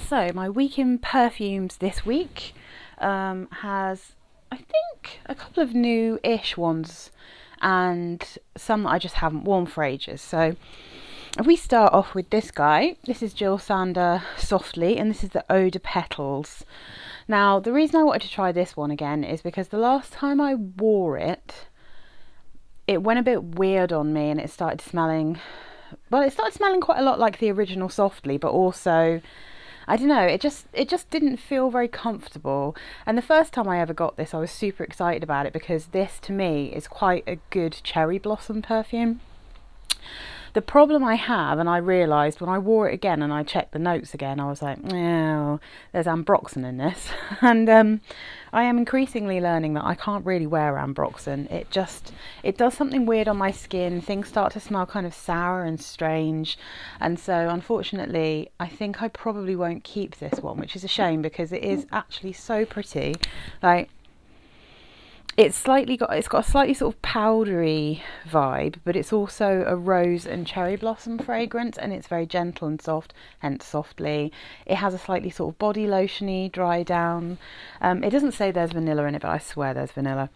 So my week in perfumes this week has, I think, a couple of new-ish ones and some that I just haven't worn for ages. So if we start off with this guy, this is Jil Sander Softly, and this is the Eau de Pétales. Now, the reason I wanted to try this one again is because the last time I wore it, it went a bit weird on me and it started smelling quite a lot like the original Softly, but also, I don't know, it just didn't feel very comfortable. And the first time I ever got this, I was super excited about it because this to me is quite a good cherry blossom perfume. The problem I have, and I realised when I wore it again and I checked the notes again, I was like, oh, there's ambroxan in this. And I am increasingly learning that I can't really wear ambroxan. It does something weird on my skin. Things start to smell kind of sour and strange. And so unfortunately, I think I probably won't keep this one, which is a shame because it is actually so pretty. Like, it's got a slightly sort of powdery vibe, but it's also a rose and cherry blossom fragrance, and it's very gentle and soft, hence Softly. It has a slightly sort of body lotiony dry down. It doesn't say there's vanilla in it, but I swear there's vanilla.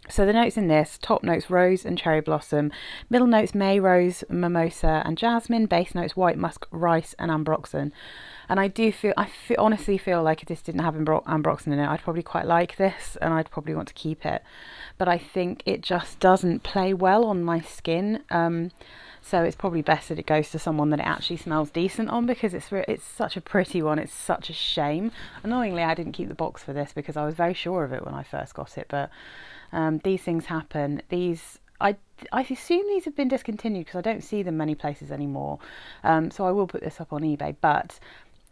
So the notes in this, top notes rose and cherry blossom, middle notes may, rose, mimosa and jasmine, base notes white musk, rice and ambroxan. And I honestly feel like if this didn't have ambroxan in it, I'd probably quite like this and I'd probably want to keep it. But I think it just doesn't play well on my skin. So it's probably best that it goes to someone that it actually smells decent on, because it's such a pretty one. It's such a shame. Annoyingly, I didn't keep the box for this because I was very sure of it when I first got it. But these things happen. I assume these have been discontinued because I don't see them many places anymore. So I will put this up on eBay. But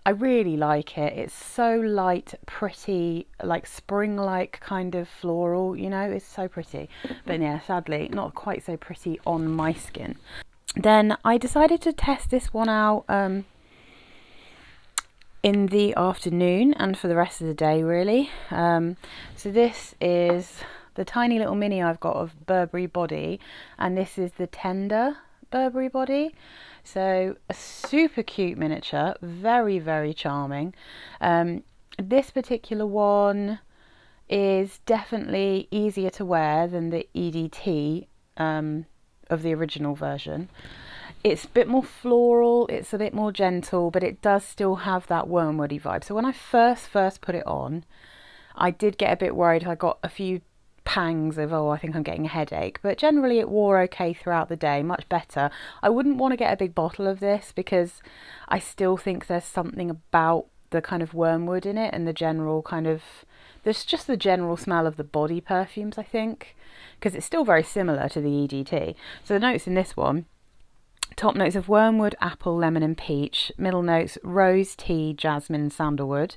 I really like it. It's so light, pretty, like spring-like kind of floral, you know, it's so pretty. But yeah, sadly, not quite so pretty on my skin. Then I decided to test this one out in the afternoon and for the rest of the day, really. So this is the tiny little mini I've got of Burberry body, and this is the tender Burberry body. So a super cute miniature, very, very charming. This particular one is definitely easier to wear than the EDT of the original version. It's a bit more floral, it's a bit more gentle, but it does still have that wormwoody vibe. So when I first put it on, I did get a bit worried. I got a few pangs of, I think I'm getting a headache, but generally it wore okay throughout the day, much better. I wouldn't want to get a big bottle of this because I still think there's something about the kind of wormwood in it and the general kind of, there's just the general smell of the body perfumes, I think, because it's still very similar to the EDT. So the notes in this one, top notes of wormwood, apple, lemon and peach. Middle notes rose, tea, jasmine and sandalwood.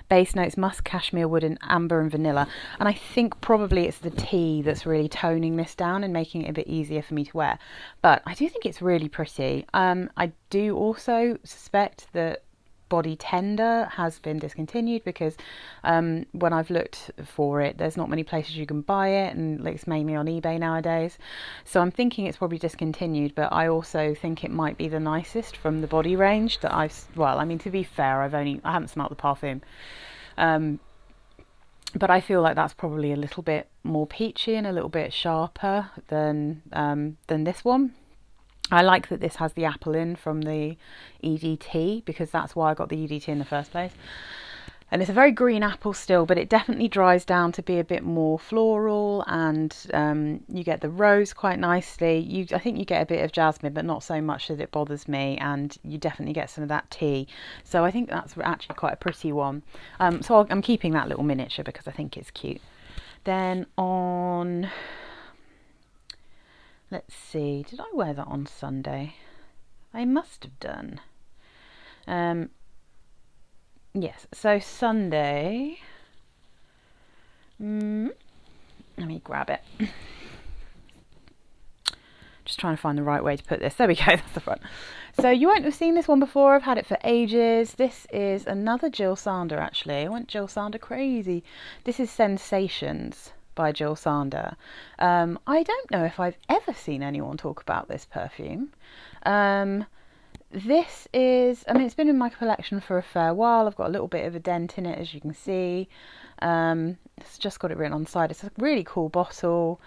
Base notes musk, cashmere, wood and amber and vanilla. And I think probably it's the tea that's really toning this down and making it a bit easier for me to wear. But I do think it's really pretty. I do also suspect that body tender has been discontinued because when I've looked for it, there's not many places you can buy it, and it's mainly on eBay nowadays. So I'm thinking it's probably discontinued, but I also think it might be the nicest from the body range that to be fair, I haven't smelt the parfum, but I feel like that's probably a little bit more peachy and a little bit sharper than this one. I like that this has the apple in from the EDT because that's why I got the EDT in the first place. And it's a very green apple still, but it definitely dries down to be a bit more floral, and you get the rose quite nicely. I think you get a bit of jasmine, but not so much that it bothers me, and you definitely get some of that tea. So I think that's actually quite a pretty one. So I'm keeping that little miniature because I think it's cute. Then on... let's see, did I wear that on Sunday? I must have done. Yes, so Sunday, let me grab it. Just trying to find the right way to put this. There we go, that's the front. So you won't have seen this one before. I've had it for ages. This is another Jil Sander, actually. I went Jil Sander crazy. This is Sensations by Jil Sander. I don't know if I've ever seen anyone talk about this perfume. this is, I mean, it's been in my collection for a fair while. I've got a little bit of a dent in it, as you can see. It's just got it written on the side. It's a really cool bottle.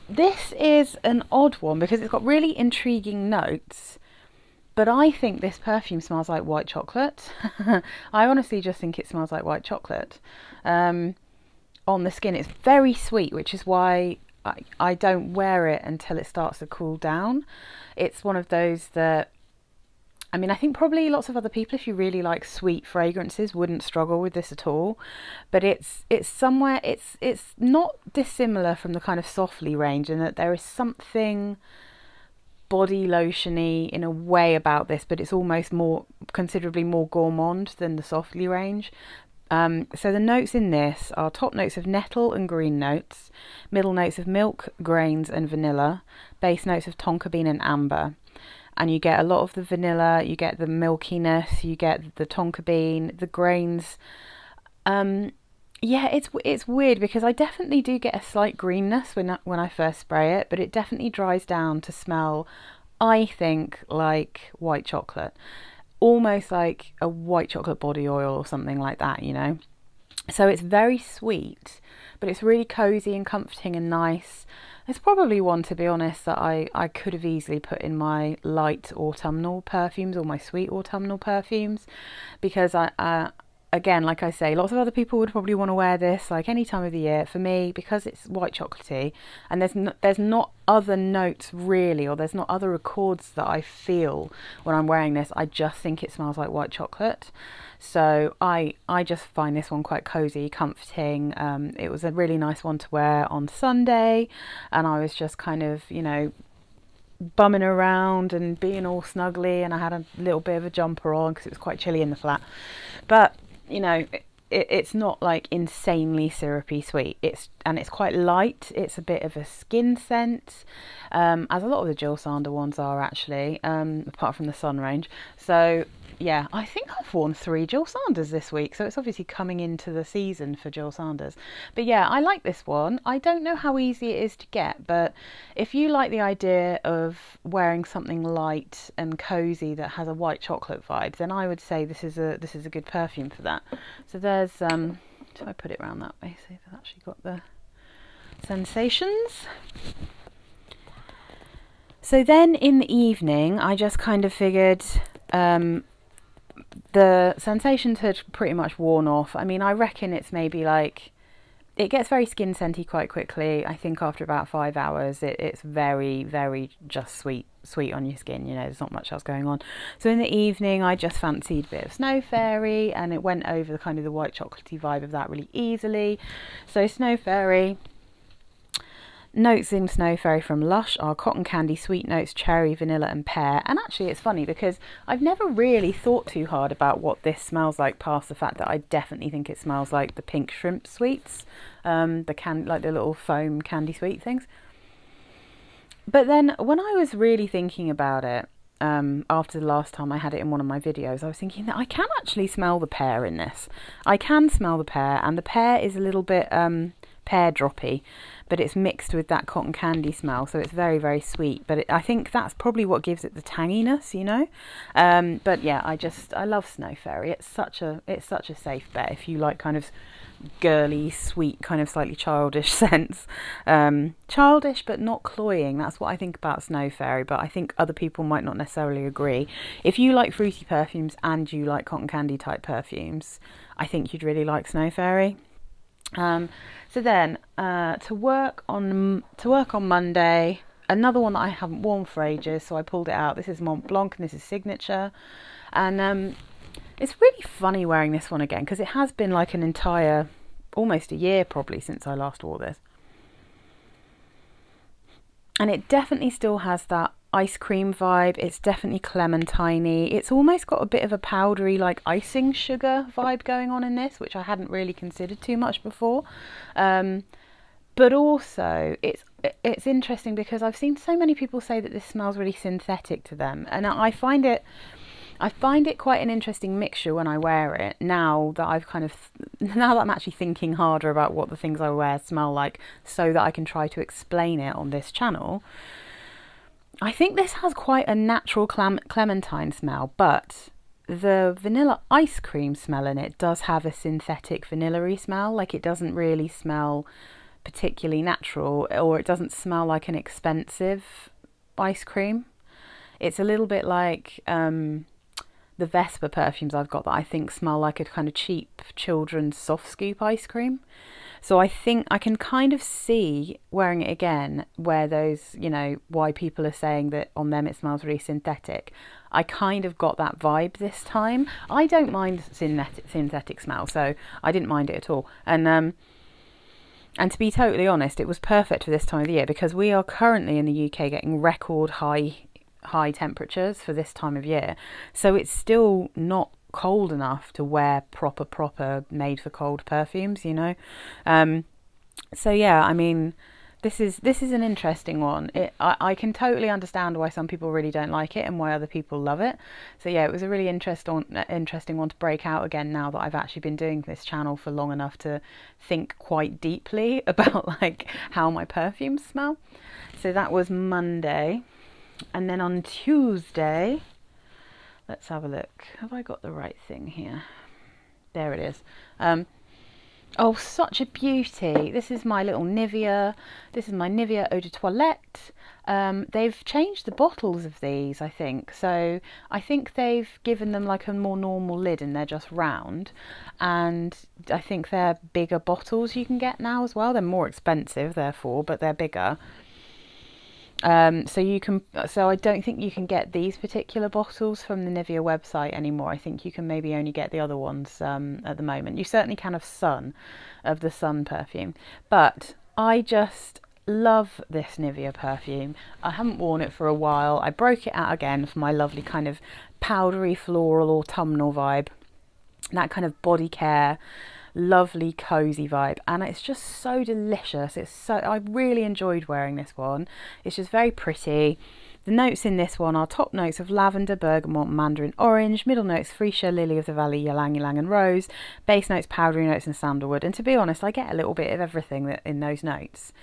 This is an odd one because it's got really intriguing notes, but I think this perfume smells like white chocolate. I honestly just think it smells like white chocolate. On the skin, it's very sweet, which is why I don't wear it until it starts to cool down. It's one of those that, I mean, I think probably lots of other people, if you really like sweet fragrances, wouldn't struggle with this at all. But it's somewhere, it's not dissimilar from the kind of Softly range, in that there is something body lotiony in a way about this, but it's almost considerably more gourmand than the Softly range. So the notes in this are top notes of nettle and green notes, middle notes of milk, grains and vanilla, base notes of tonka bean and amber. And you get a lot of the vanilla, you get the milkiness, you get the tonka bean, the grains. Yeah, it's weird because I definitely do get a slight greenness when I first spray it, but it definitely dries down to smell, I think, like white chocolate. Almost like a white chocolate body oil or something like that, you know. So it's very sweet, but it's really cozy and comforting and nice. It's probably one, to be honest, that I could have easily put in my light autumnal perfumes or my sweet autumnal perfumes, because again, like I say, lots of other people would probably want to wear this like any time of the year. For me, because it's white chocolatey and there's not other notes really, or there's not other accords that I feel when I'm wearing this, I just think it smells like white chocolate. So I just find this one quite cozy, comforting. It was a really nice one to wear on Sunday, and I was just kind of, you know, bumming around and being all snuggly, and I had a little bit of a jumper on because it was quite chilly in the flat. But you know, it's not like insanely syrupy sweet. It's quite light. It's a bit of a skin scent, as a lot of the Jil Sander ones are actually, apart from the Sun range. So yeah, I think I've worn 3 Jil Sanders this week, so it's obviously coming into the season for Jil Sanders. But yeah, I like this one. I don't know how easy it is to get, but if you like the idea of wearing something light and cozy that has a white chocolate vibe, then I would say this is a good perfume for that. So there's should I put it around that way so I've actually got the Sensations. So then in the evening, I just kind of figured the Sensations had pretty much worn off. I mean, I reckon it's maybe like, it gets very skin scenty quite quickly. I think after about 5 hours, it's very, very just sweet on your skin. You know, there's not much else going on. So in the evening, I just fancied a bit of Snow Fairy, and it went over the kind of the white chocolatey vibe of that really easily. So Snow Fairy. Notes in Snow Fairy from LUSH are cotton candy, sweet notes, cherry, vanilla and pear. And actually it's funny because I've never really thought too hard about what this smells like, past the fact that I definitely think it smells like the pink shrimp sweets, like the little foam candy sweet things. But then when I was really thinking about it, after the last time I had it in one of my videos, I was thinking that I can actually smell the pear in this. I can smell the pear, and the pear is a little bit pear droppy, but it's mixed with that cotton candy smell, so it's very, very sweet. But I think that's probably what gives it the tanginess, you know. But yeah, I love Snow Fairy. It's such a safe bet if you like kind of girly, sweet, kind of slightly childish scents. Childish but not cloying. That's what I think about Snow Fairy, but I think other people might not necessarily agree. If you like fruity perfumes and you like cotton candy type perfumes, I think you'd really like Snow Fairy. So then to work on Monday, another one that I haven't worn for ages, so I pulled it out. This is Montblanc and this is Signature, and it's really funny wearing this one again because it has been like an entire, almost a year probably since I last wore this, and it definitely still has that ice cream vibe. It's definitely clementine-y. It's almost got a bit of a powdery, like icing sugar vibe going on in this, which I hadn't really considered too much before. But also it's interesting because I've seen so many people say that this smells really synthetic to them, and I find it quite an interesting mixture when I wear it, now that I'm actually thinking harder about what the things I wear smell like, so that I can try to explain it on this channel. I think this has quite a natural clementine smell, but the vanilla ice cream smell in it does have a synthetic vanilla-y smell. Like, it doesn't really smell particularly natural, or it doesn't smell like an expensive ice cream. It's a little bit like the Vespa perfumes I've got that I think smell like a kind of cheap children's soft scoop ice cream. So I think I can kind of see, wearing it again, where those, why people are saying that on them it smells really synthetic. I kind of got that vibe this time. I don't mind synthetic smell, so I didn't mind it at all. And to be totally honest, it was perfect for this time of the year, because we are currently in the UK getting record high temperatures for this time of year. So it's still not cold enough to wear proper made for cold perfumes, So yeah, I mean, this is an interesting one. I can totally understand why some people really don't like it and why other people love it. So yeah, it was a really interesting one to break out again, now that I've actually been doing this channel for long enough to think quite deeply about like how my perfumes smell. So that was Monday. And then on Tuesday, let's have a look. Have I got the right thing here? There it is. Oh, such a beauty. This is my little Nivea. This is my Nivea Eau de Toilette. They've changed the bottles of these, I think. So I think they've given them like a more normal lid and they're just round. And I think they're bigger bottles you can get now as well. They're more expensive, therefore, but they're bigger. So I don't think you can get these particular bottles from the Nivea website anymore. I think you can maybe only get the other ones at the moment. You certainly can of the Sun perfume. But I just love this Nivea perfume. I haven't worn it for a while. I broke it out again for my lovely kind of powdery floral autumnal vibe. That kind of body care, lovely cozy vibe, and it's just so delicious. I really enjoyed wearing this one. It's just very pretty. The notes in this one are top notes of lavender, bergamot, mandarin orange, middle notes freesia, lily of the valley, ylang ylang and rose, base notes powdery notes and sandalwood. And to be honest, I get a little bit of everything in those notes,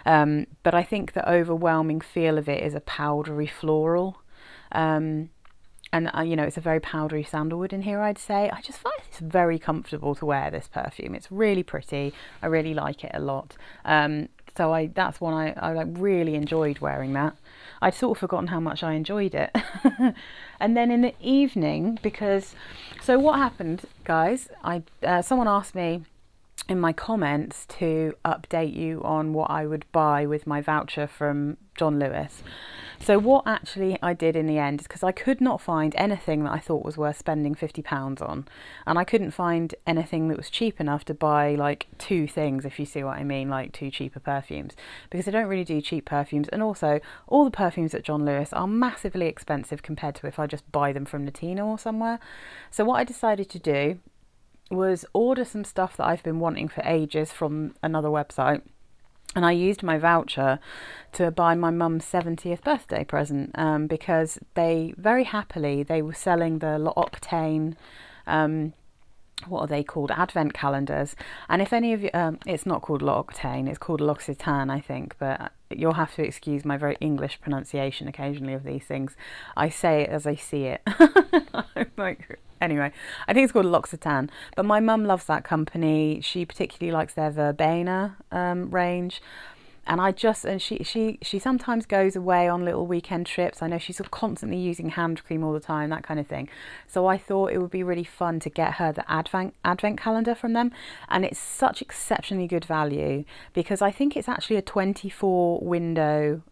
but I think the overwhelming feel of it is a powdery floral. And, it's a very powdery sandalwood in here, I'd say. I just find it's very comfortable to wear, this perfume. It's really pretty. I really like it a lot. That's one I like, really enjoyed wearing that. I'd sort of forgotten how much I enjoyed it. And then in the evening, so what happened, guys, someone asked me in my comments to update you on what I would buy with my voucher from John Lewis. So what actually I did in the end is, because I could not find anything that I thought was worth spending £50 on, and I couldn't find anything that was cheap enough to buy like two things, if you see what I mean, like two cheaper perfumes, because I don't really do cheap perfumes, and also all the perfumes at John Lewis are massively expensive compared to if I just buy them from Natina or somewhere. So what I decided to do was order some stuff that I've been wanting for ages from another website. And I used my voucher to buy my mum's 70th birthday present, because they very happily, they were selling the L'Occitane, what are they called, advent calendars. And if any of you, it's not called L'Occitane, it's called L'Occitane, I think, but you'll have to excuse my very English pronunciation occasionally of these things. I say it as I see it. Anyway, I think it's called L'Occitane, but my mum loves that company. She particularly likes their Verbena range, and she sometimes goes away on little weekend trips. I know she's constantly using hand cream all the time, that kind of thing. So I thought it would be really fun to get her the advent calendar from them, and it's such exceptionally good value, because I think it's actually a 24 window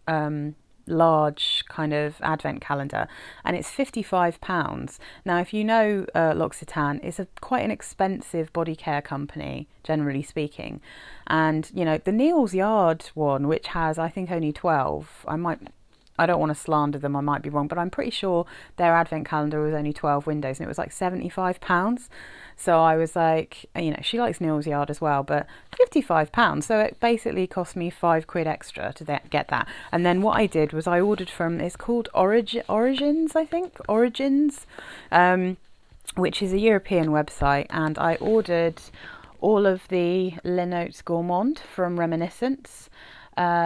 large kind of advent calendar, and it's £55. Now, if you know L'Occitane, it's quite an expensive body care company, generally speaking, and the Neal's Yard one, which has I think only 12, I don't want to slander them, I might be wrong, but I'm pretty sure their advent calendar was only 12 windows and it was like £75. So I was like, she likes Neal's Yard as well, but £55. So it basically cost me £5 extra to get that. And then what I did was I ordered from, it's called Origins, I think, which is a European website. And I ordered all of the Les Notes Gourmand from Reminiscence.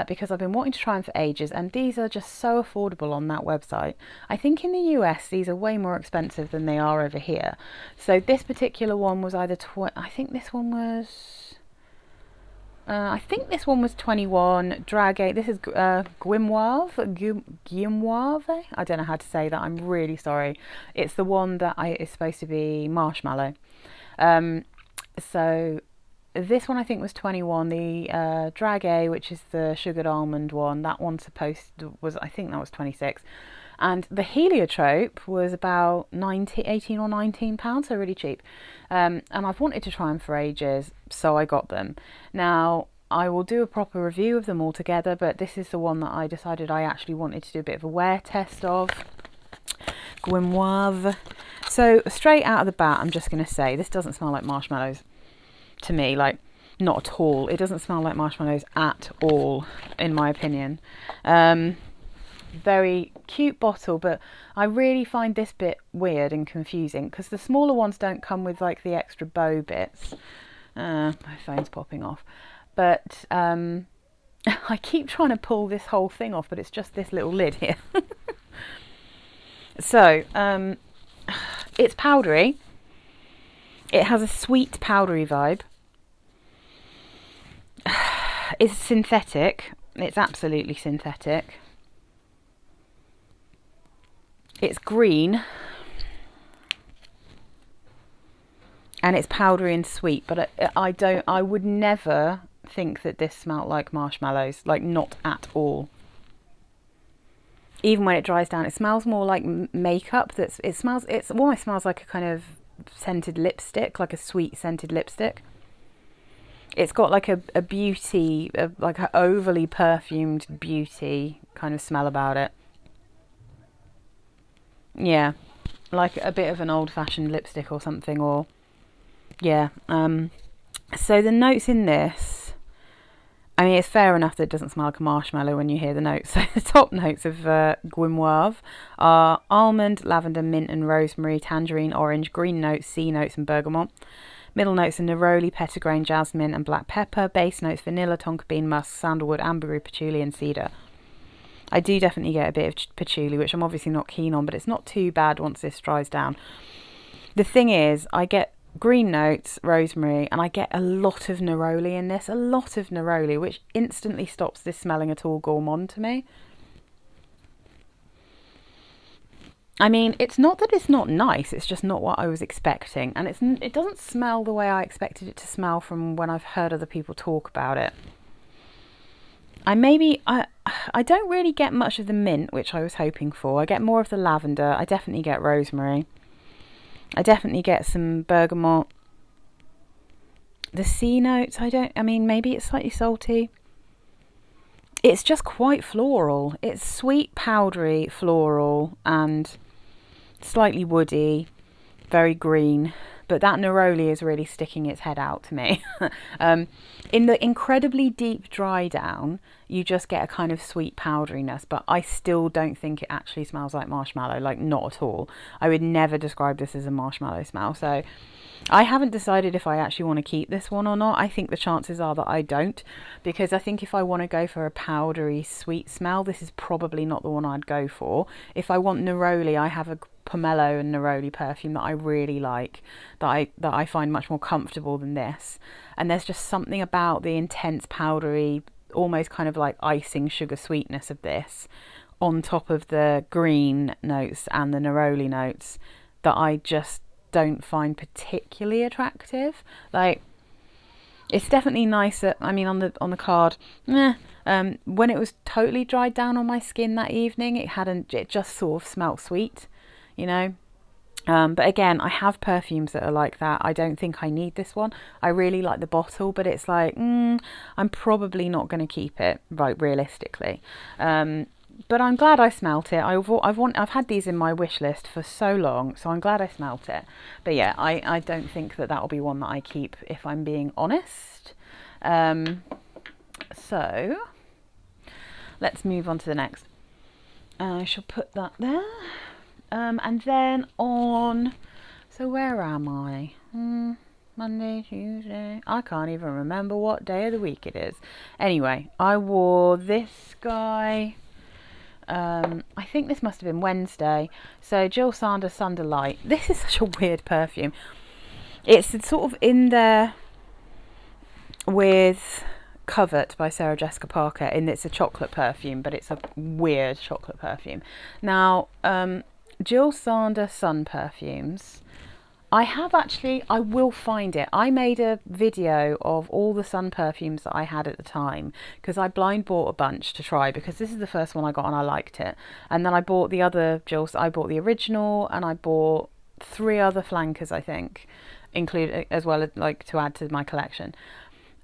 because I've been wanting to try them for ages, and these are just so affordable on that website. I think in the US these are way more expensive than they are over here. So this particular one was either I think this one was 21. Drag. This is Guimauve. I don't know how to say that. I'm really sorry. It's the one that is supposed to be marshmallow. So this one I think was 21. The Drag, which is the sugared almond one, that one I think that was 26. And the heliotrope was about 18 or 19 pounds, so really cheap. And I've wanted to try them for ages, so I got them. Now, I will do a proper review of them all together, but this is the one that I decided I actually wanted to do a bit of a wear test of. Guimauve. So straight out of the bat, I'm just going to say, this doesn't smell like marshmallows to me, like not at all. It doesn't smell like marshmallows at all, in my opinion. Very cute bottle, but I really find this bit weird and confusing because the smaller ones don't come with like the extra bow bits. My phone's popping off, but I keep trying to pull this whole thing off, but it's just this little lid here. So it's powdery. It has a sweet powdery vibe. It's synthetic. It's absolutely synthetic. It's green. And it's powdery and sweet, but I would never think that this smelled like marshmallows, like not at all. Even when it dries down, it smells more like makeup. It almost smells like a kind of scented lipstick, like a sweet scented lipstick. It's got like a beauty, like an overly perfumed beauty kind of smell about it. Yeah, like a bit of an old-fashioned lipstick or something, or yeah. So the notes in this, I mean, it's fair enough that it doesn't smell like a marshmallow when you hear the notes. So the top notes of Guimauve are almond, lavender, mint and rosemary, tangerine, orange, green notes, sea notes and bergamot. Middle notes are neroli, petitgrain, jasmine and black pepper. Base notes vanilla, tonka bean, musk, sandalwood, ambergris, patchouli and cedar. I do definitely get a bit of patchouli, which I'm obviously not keen on, but it's not too bad once this dries down. The thing is, I get green notes, rosemary, and I get a lot of neroli in this, which instantly stops this smelling at all gourmand to me. I mean, it's not that it's not nice, it's just not what I was expecting, and it doesn't smell the way I expected it to smell from when I've heard other people talk about it. I don't really get much of the mint, which I was hoping for. I get more of the lavender. I definitely get rosemary. I definitely get some bergamot. The sea notes, maybe it's slightly salty. It's just quite floral. It's sweet, powdery, floral, and slightly woody, very green. But that neroli is really sticking its head out to me. In the incredibly deep dry down, you just get a kind of sweet powderiness, but I still don't think it actually smells like marshmallow, like not at all. I would never describe this as a marshmallow smell. So I haven't decided if I actually want to keep this one or not. I think the chances are that I don't, because I think if I want to go for a powdery sweet smell, this is probably not the one I'd go for. If I want neroli, I have a pomelo and neroli perfume that I really like, that I find much more comfortable than this. And there's just something about the intense powdery, almost kind of like icing sugar sweetness of this on top of the green notes and the neroli notes that I just don't find particularly attractive. Like, it's definitely nicer. I mean, on the card, when it was totally dried down on my skin that evening, it just sort of smelt sweet, you know. But again, I have perfumes that are like that. I don't think I need this one. I really like the bottle, but it's like, I'm probably not going to keep it, right, realistically. But I'm glad I smelt it. I've had these in my wish list for so long, so I'm glad I smelt it. But yeah, I don't think that will be one that I keep, if I'm being honest. So let's move on to the next. I shall put that there. And then on, so where am I? Monday, Tuesday. I can't even remember what day of the week it is. Anyway, I wore this guy. I think this must have been Wednesday. So Jil Sander Sun. This is such a weird perfume. It's sort of in there with Covert by Sarah Jessica Parker, and it's a chocolate perfume, but it's a weird chocolate perfume. Now, Jil Sander Sun perfumes, I will find it. I made a video of all the Sun perfumes that I had at the time, because I blind bought a bunch to try, because this is the first one I got and I liked it. And then I bought the other Jil's, I bought the original, and I bought 3 other flankers, I think, include as well as like to add to my collection.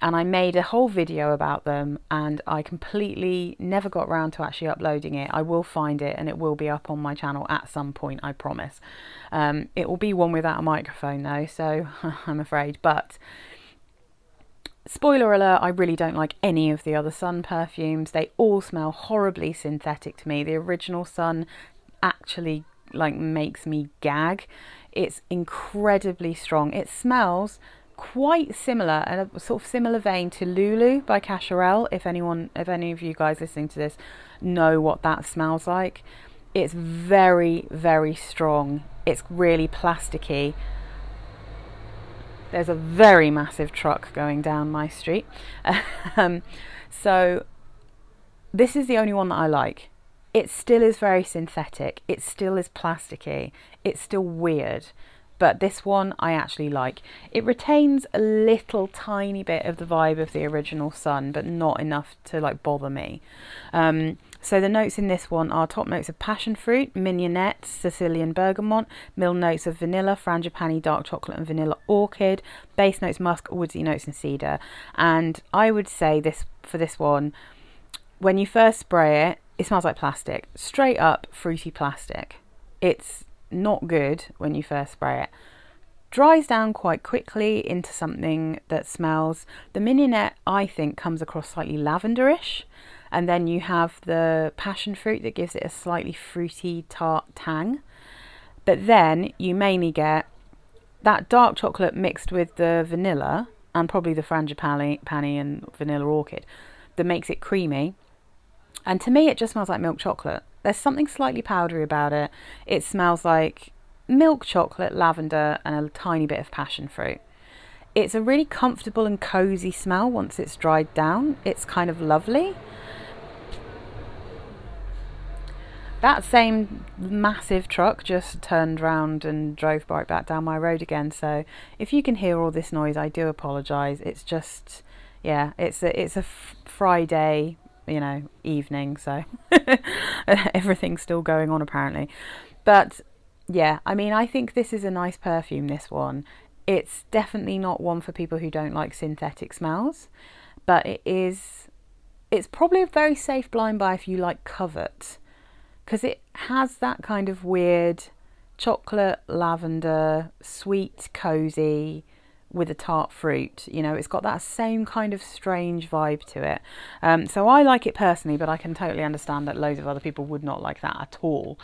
And I made a whole video about them, and I completely never got around to actually uploading it. I will find it, and it will be up on my channel at some point, I promise. It will be one without a microphone though, so I'm afraid. But spoiler alert, I really don't like any of the other Sun perfumes. They all smell horribly synthetic to me. The original Sun actually like makes me gag. It's incredibly strong. It smells quite similar, and a sort of similar vein to Lulu by Cacharel. If any of you guys listening to this know what that smells like, it's very, very strong. It's really plasticky. There's a very massive truck going down my street. So this is the only one that I like. It still is very synthetic. It still is plasticky. It's still weird. But this one I actually like. It retains a little tiny bit of the vibe of the original Sun, but not enough to like bother me. So the notes in this one are top notes of passion fruit, mignonette, Sicilian bergamot, middle notes of vanilla, frangipani, dark chocolate and vanilla orchid, base notes musk, woodsy notes and cedar. And I would say this for this one, when you first spray it, it smells like plastic. Straight up fruity plastic. It's not good when you first spray it. Dries down quite quickly into something that smells. The mignonette, I think, comes across slightly lavenderish, and then you have the passion fruit that gives it a slightly fruity tart tang. But then you mainly get that dark chocolate mixed with the vanilla and probably the frangipani and vanilla orchid that makes it creamy. And to me, it just smells like milk chocolate. There's something slightly powdery about it. It smells like milk chocolate, lavender, and a tiny bit of passion fruit. It's a really comfortable and cozy smell once it's dried down. It's kind of lovely. That same massive truck just turned round and drove right back down my road again. So if you can hear all this noise, I do apologise. It's just, yeah, it's a Friday, you know, evening, so everything's still going on apparently. It's I think this is a nice perfume, this one. It's definitely not one for people who don't like synthetic smells, but it's probably a very safe blind buy if you like Covert, because it has that kind of weird chocolate, lavender, sweet, cozy with a tart fruit. You know, it's got that same kind of strange vibe to it. So I like it personally, but I can totally understand that loads of other people would not like that at all.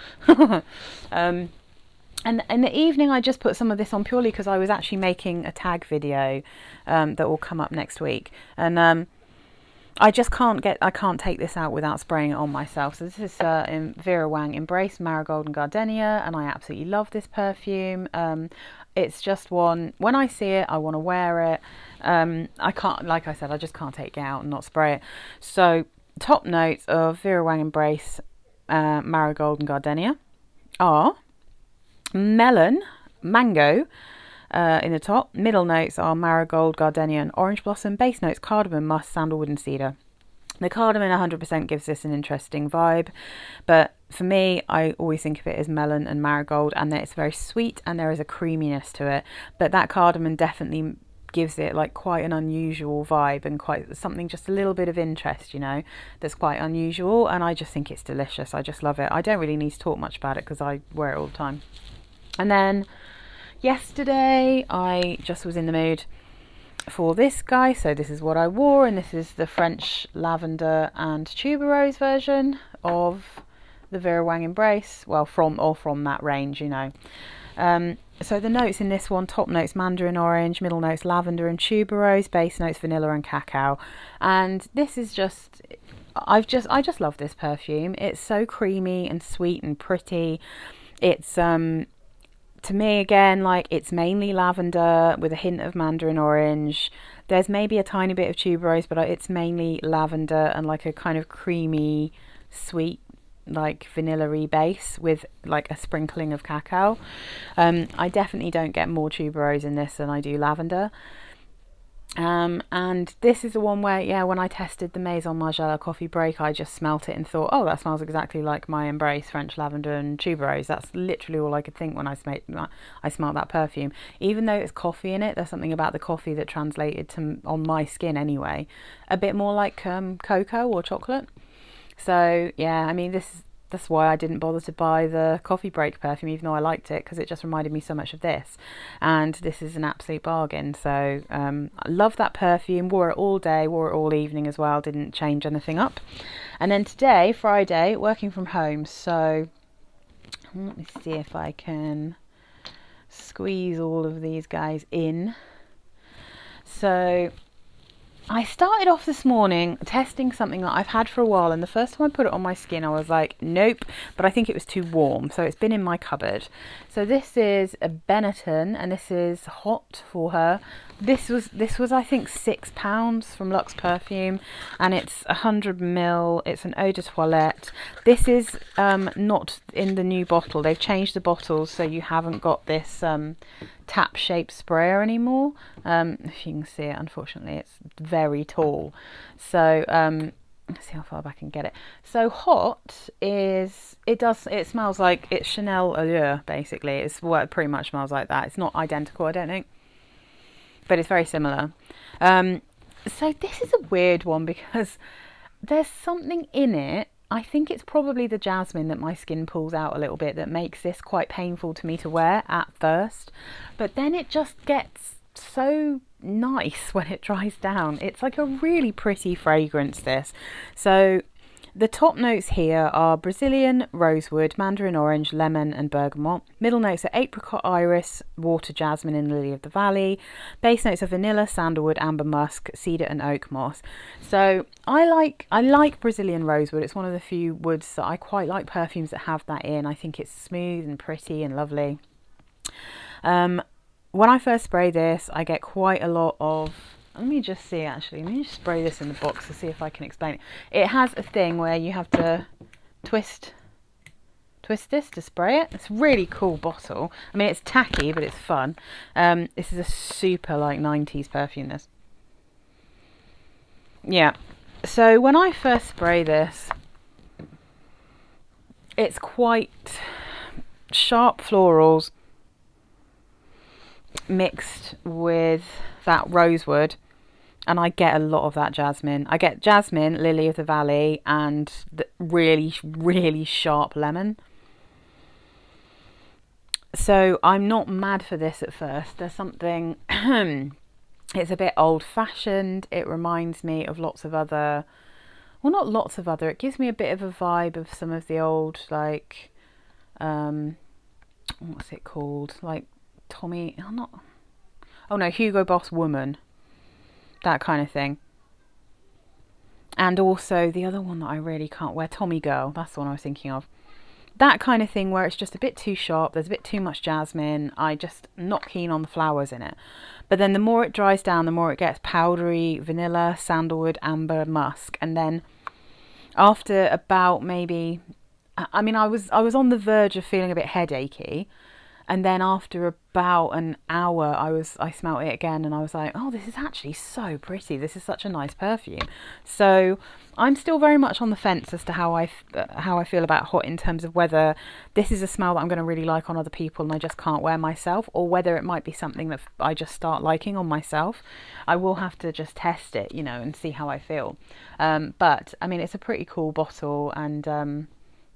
And in the evening, I just put some of this on purely because I was actually making a tag video that will come up next week. And I can't take this out without spraying it on myself. So this is in Vera Wang Embrace, Marigold and Gardenia, and I absolutely love this perfume. It's just one, when I see it, I want to wear it. I can't, like I said, I just can't take it out and not spray it. So top notes of Vera Wang Embrace, Marigold and Gardenia are mango in the top. Middle notes are marigold, gardenia and orange blossom. Base notes cardamom, musk, sandalwood and cedar. The cardamom 100% gives this an interesting vibe, but for me, I always think of it as melon and marigold, and that it's very sweet and there is a creaminess to it. But that cardamom definitely gives it like quite an unusual vibe and quite something, just a little bit of interest, you know, that's quite unusual. And I just think it's delicious. I just love it. I don't really need to talk much about it because I wear it all the time. And then yesterday, I just was in the mood for this guy, so this is what I wore, and this is the French lavender and tuberose version of the Vera Wang Embrace, well, from that range, you know. So the notes in this one, top notes mandarin orange, middle notes lavender and tuberose, base notes vanilla and cacao. And this is just, I just love this perfume. It's so creamy and sweet and pretty. It's to me again, like, it's mainly lavender with a hint of mandarin orange. There's maybe a tiny bit of tuberose, but it's mainly lavender and like a kind of creamy, sweet, like vanilla-y base with like a sprinkling of cacao. I definitely don't get more tuberose in this than I do lavender. And this is the one where, yeah, when I tested the Maison Margiela coffee break, I just smelt it and thought, oh, that smells exactly like my Embrace French lavender and tuberose. That's literally all I could think when I smelled that perfume. Even though it's coffee in it, there's something about the coffee that translated to, on my skin anyway, a bit more like cocoa or chocolate. So yeah, I mean, that's why I didn't bother to buy the coffee break perfume, even though I liked it, because it just reminded me so much of this. And this is an absolute bargain. So I love that perfume. Wore it all day, wore it all evening as well. Didn't change anything up. And then today, Friday, working from home. So let me see if I can squeeze all of these guys in. So I started off this morning testing something that I've had for a while, and the first time I put it on my skin I was like, nope, but I think it was too warm, so it's been in my cupboard. So this is a Benetton, and this is Hot for her. This was I think £6 from Luxe Perfume, and it's 100ml. It's an eau de toilette. This is not in the new bottle. They've changed the bottles, so you haven't got this tap shaped sprayer anymore. If you can see it, unfortunately it's very tall. So let's see how far back I can get it. So Hot is, it smells like, it's Chanel Allure basically. It's what it pretty much smells like that. It's not identical, I don't think, but it's very similar. So this is a weird one because there's something in it. I think it's probably the jasmine that my skin pulls out a little bit that makes this quite painful to me to wear at first, but then it just gets so nice when it dries down. It's like a really pretty fragrance, this. So the top notes here are Brazilian rosewood, mandarin orange, lemon and bergamot. Middle notes are apricot, iris, water, jasmine and lily of the valley. Base notes are vanilla, sandalwood, amber musk, cedar and oak moss. So I like Brazilian rosewood. It's one of the few woods that I quite like, perfumes that have that in. I think it's smooth and pretty and lovely. When I first spray this, I get quite a lot of, let me just see actually, let me just spray this in the box to see if I can explain it. It has a thing where you have to twist this to spray it. It's a really cool bottle. I mean, it's tacky, but it's fun. This is a super like 90s perfume, this. Yeah, so when I first spray this, it's quite sharp florals mixed with that rosewood, and I get a lot of that jasmine. I get jasmine, lily of the valley, and the really sharp lemon. So I'm not mad for this at first. There's something it's a bit old-fashioned. It reminds me of lots of other, well, not lots of other, it gives me a bit of a vibe of some of the old, like what's it called, like Tommy, Hugo Boss Woman, that kind of thing. And also the other one that I really can't wear, Tommy Girl, that's the one I was thinking of. That kind of thing where it's just a bit too sharp, there's a bit too much jasmine. I just not keen on the flowers in it. But then the more it dries down, the more it gets powdery, vanilla, sandalwood, amber, musk. And then after about maybe, I mean, I was on the verge of feeling a bit headachy. And then after about an hour, I smelt it again and I was like, oh, this is actually so pretty. This is such a nice perfume. So I'm still very much on the fence as to how I feel about Hot, in terms of whether this is a smell that I'm going to really like on other people and I just can't wear myself, or whether it might be something that I just start liking on myself. I will have to just test it, and see how I feel. But I mean, it's a pretty cool bottle, and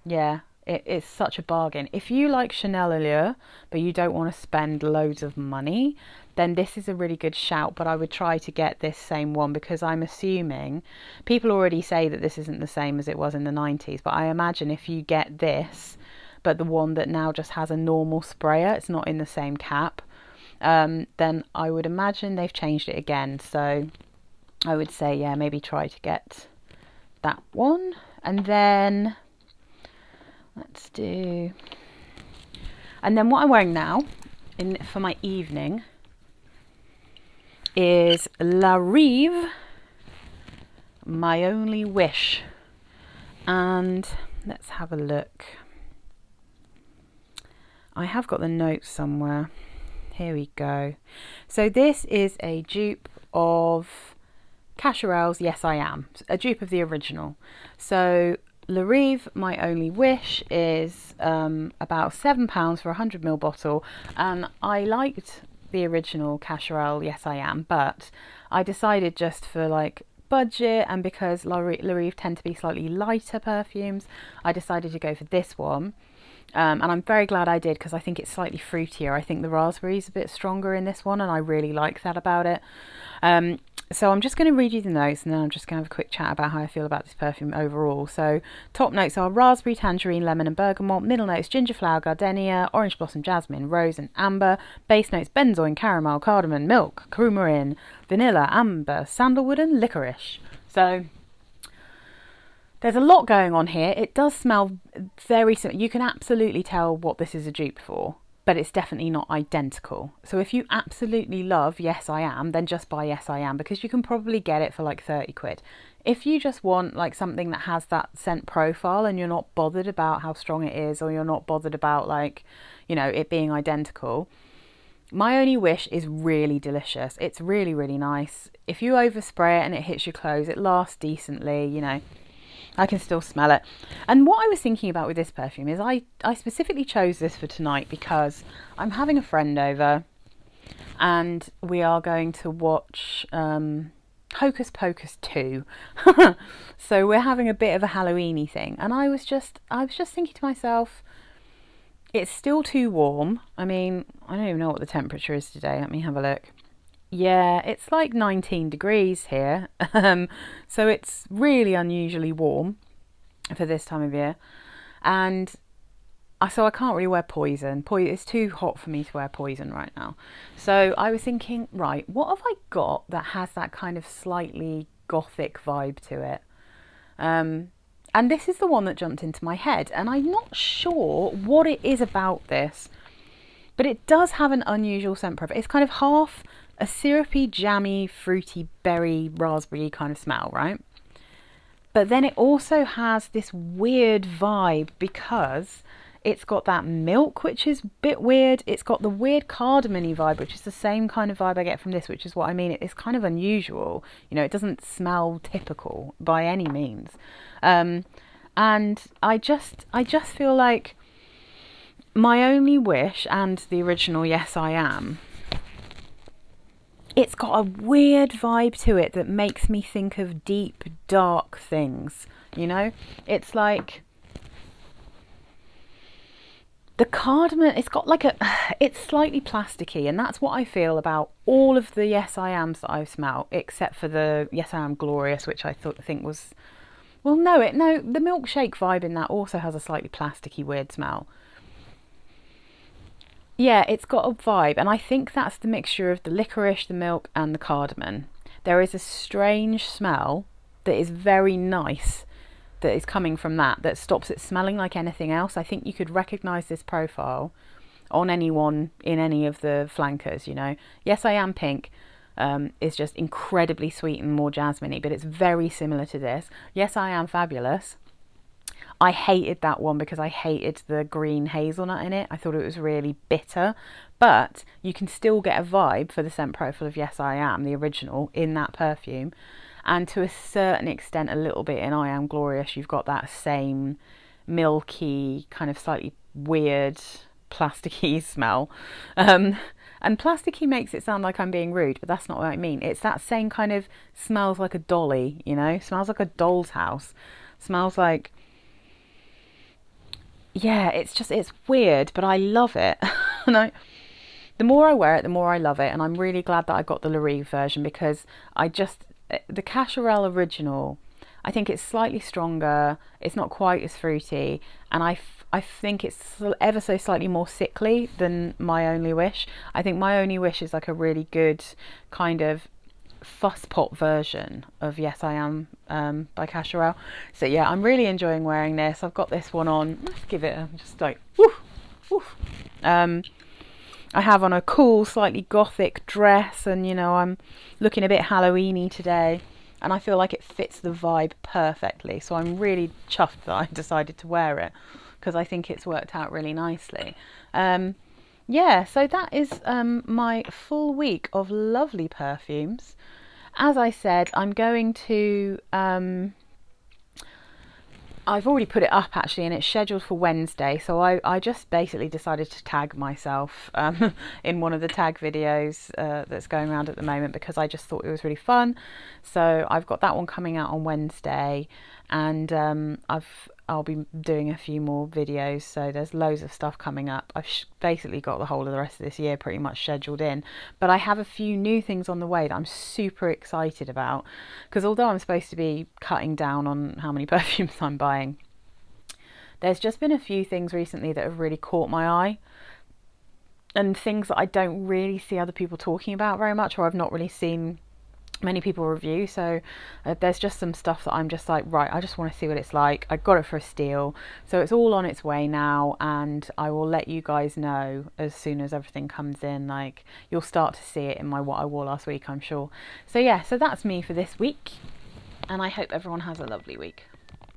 yeah. It's such a bargain. If you like Chanel Allure, but you don't want to spend loads of money, then this is a really good shout. But I would try to get this same one, because I'm assuming people already say that this isn't the same as it was in the 90s. But I imagine if you get this, but the one that now just has a normal sprayer, it's not in the same cap, then I would imagine they've changed it again. So I would say, yeah, maybe try to get that one. And then let's do, and then what I'm wearing now for my evening is Rive, My Only Wish. And let's have a look. I have got the notes somewhere. Here we go. So this is a dupe of Cacharel's Yes I Am, a dupe of the original. So Rive, My Only Wish is about £7 for a 100ml bottle, and I liked the original Cacharel Yes I Am, but I decided just for like budget, and because Rive tend to be slightly lighter perfumes, I decided to go for this one. And I'm very glad I did, because I think it's slightly fruitier. I think the raspberry is a bit stronger in this one, and I really like that about it. So I'm just going to read you the notes, and then I'm just going to have a quick chat about how I feel about this perfume overall. So top notes are raspberry, tangerine, lemon and bergamot. Middle notes ginger flower, gardenia, orange blossom, jasmine, rose and amber. Base notes benzoin, caramel, cardamom, milk, coumarin, vanilla, amber, sandalwood and licorice. So there's a lot going on here. It does smell very similar. You can absolutely tell what this is a dupe for, but it's definitely not identical. So if you absolutely love Yes I Am, then just buy Yes I Am, because you can probably get it for like 30 quid. If you just want like something that has that scent profile and you're not bothered about how strong it is, or you're not bothered about like, you know, it being identical, My Only Wish is really delicious. It's really, really nice. If you overspray it and it hits your clothes, it lasts decently, you know. I can still smell it. And what I was thinking about with this perfume is I specifically chose this for tonight because I'm having a friend over and we are going to watch Hocus Pocus 2. So we're having a bit of a Halloween-y thing. And I was just thinking to myself, it's still too warm. I mean, I don't even know what the temperature is today. Let me have a look. Yeah, it's like 19 degrees here, so it's really unusually warm for this time of year, and so I can't really wear poison. It's too hot for me to wear poison right now. So I was thinking, right, what have I got that has that kind of slightly gothic vibe to it? And this is the one that jumped into my head, and I'm not sure what it is about this, but it does have an unusual scent profile. It's kind of half a syrupy, jammy, fruity, berry, raspberry kind of smell, right? But then it also has this weird vibe because it's got that milk, which is a bit weird. It's got the weird cardamom-y vibe, which is the same kind of vibe I get from this, which is what I mean. It's kind of unusual. You know, it doesn't smell typical by any means. And I just feel like My Only Wish and the original Yes I Am, it's got a weird vibe to it that makes me think of deep, dark things, you know? It's like the cardamom, it's got like it's slightly plasticky, and that's what I feel about all of the Yes I Ams that I've smelled, except for the Yes I Am Glorious, which I think was, well, no, the milkshake vibe in that also has a slightly plasticky, weird smell. Yeah, it's got a vibe, and I think that's the mixture of the licorice, the milk, and the cardamom. There is a strange smell that is very nice that is coming from that stops it smelling like anything else. I think you could recognise this profile on anyone in any of the flankers, you know. Yes I Am Pink is just incredibly sweet and more jasmine-y, but it's very similar to this. Yes I Am Fabulous, I hated that one because I hated the green hazelnut in it. I thought it was really bitter, but you can still get a vibe for the scent profile of Yes I Am, the original, in that perfume. And to a certain extent, a little bit in I Am Glorious, you've got that same milky, kind of slightly weird, plasticky smell. And plasticky makes it sound like I'm being rude, but that's not what I mean. It's that same kind of smells like a dolly, you know, smells like a doll's house, smells like, yeah, it's weird, but I love it. And the more I wear it, the more I love it. And I'm really glad that I got the Rive version, because the Cacharel original, I think it's slightly stronger. It's not quite as fruity. And I think it's ever so slightly more sickly than My Only Wish. I think My Only Wish is like a really good kind of fuss pot version of Yes I Am by Cacharel. So yeah, I'm really enjoying wearing this. I've got this one on. Let's give it a just like woof, woof. I have on a cool, slightly gothic dress, and you know, I'm looking a bit Halloweeny today, and I feel like it fits the vibe perfectly. So I'm really chuffed that I decided to wear it, because I think it's worked out really nicely. Yeah, so that is my full week of lovely perfumes. As I said, I'm going to I've already put it up actually, and it's scheduled for Wednesday. So I just basically decided to tag myself in one of the tag videos that's going around at the moment, because I just thought it was really fun. So I've got that one coming out on Wednesday, and I'll be doing a few more videos. So there's loads of stuff coming up. I've basically got the whole of the rest of this year pretty much scheduled in, but I have a few new things on the way that I'm super excited about, because although I'm supposed to be cutting down on how many perfumes I'm buying, there's just been a few things recently that have really caught my eye, and things that I don't really see other people talking about very much, or I've not really seen many people review. So there's just some stuff that I'm just like, right, I just want to see what it's like. I got it for a steal, so it's all on its way now, and I will let you guys know as soon as everything comes in. Like, you'll start to see it in my what I wore last week, I'm sure. So yeah, so that's me for this week, and I hope everyone has a lovely week.